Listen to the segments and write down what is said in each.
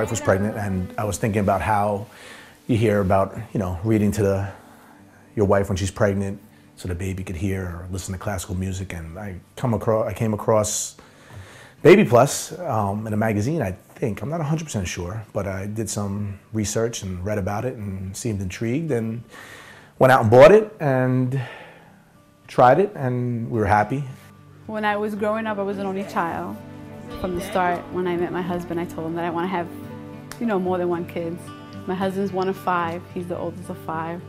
wife was pregnant, and I was thinking about how you hear about, reading to your wife when she's pregnant so the baby could hear or listen to classical music. And I came across BabyPlus in a magazine, I think. I'm not 100% sure, but I did some research and read about it and seemed intrigued and went out and bought it and tried it, and we were happy. When I was growing up, I was an only child. From the start, when I met my husband, I told him that I want to have, more than one kid. My husband's one of 5. He's the oldest of 5.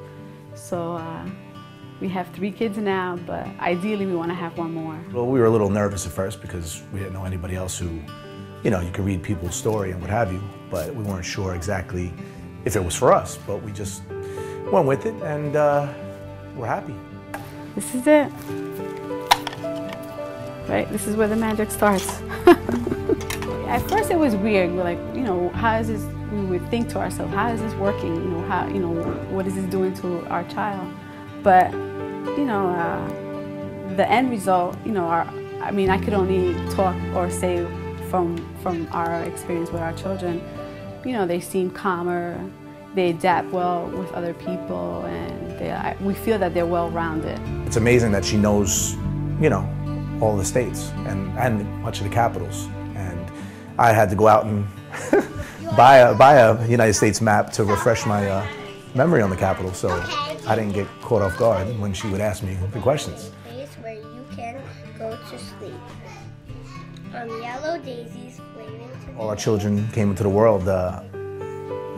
So we have 3 kids now, but ideally we want to have 1 more. Well, we were a little nervous at first because we didn't know anybody else who, you could read people's story and what have you, but we weren't sure exactly if it was for us. But we just went with it, and we're happy. This is it. Right? This is where the magic starts. At first it was weird. We're like, how is this? We would think to ourselves, how is this working? What is this doing to our child? But, the end result, I could only talk or say from our experience with our children, they seem calmer, they adapt well with other people, and we feel that they're well-rounded. It's amazing that she knows, all the states and much of the capitals. And I had to go out and buy a United States map to refresh my memory on the capital, so I didn't get caught off guard when she would ask me the questions. Place where you can go to sleep. On yellow daisies flaming to All our children came into the world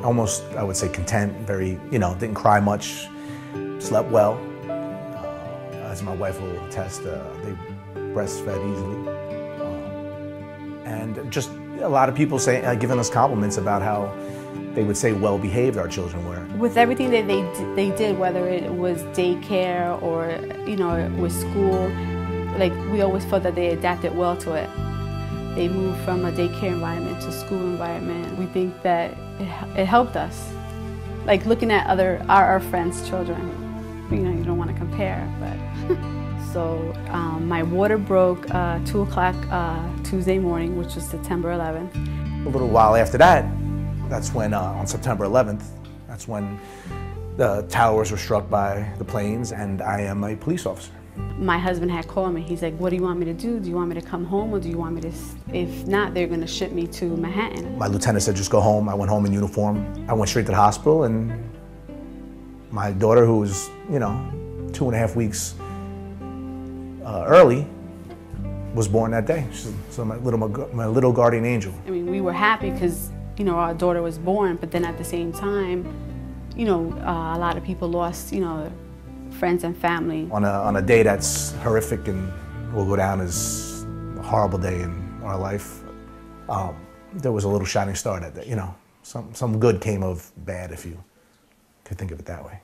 almost, I would say, content, very, didn't cry much, slept well. As my wife will attest, they breastfed easily. And just a lot of people giving us compliments about how they would say well-behaved our children were. With everything that they did, whether it was daycare or, with school, we always felt that they adapted well to it. They moved from a daycare environment to school environment. We think that it helped us. Like looking at our friends' children, you don't want to compare, but. So my water broke 2 o'clock Tuesday morning, which was September 11th. A little while after that, that's when, on September 11th, that's when the towers were struck by the planes, and I am a police officer. My husband had called me. He's like, what do you want me to do? Do you want me to come home, or do you want me to, if not, they're going to ship me to Manhattan. My lieutenant said, just go home. I went home in uniform. I went straight to the hospital, and my daughter, who was, 2.5 weeks early, was born that day. So my little guardian angel. I mean, we were happy because, our daughter was born, but then at the same time, a lot of people lost, friends and family. On a day that's horrific and will go down as a horrible day in our life, there was a little shining star that day, some good came of bad, if you could think of it that way,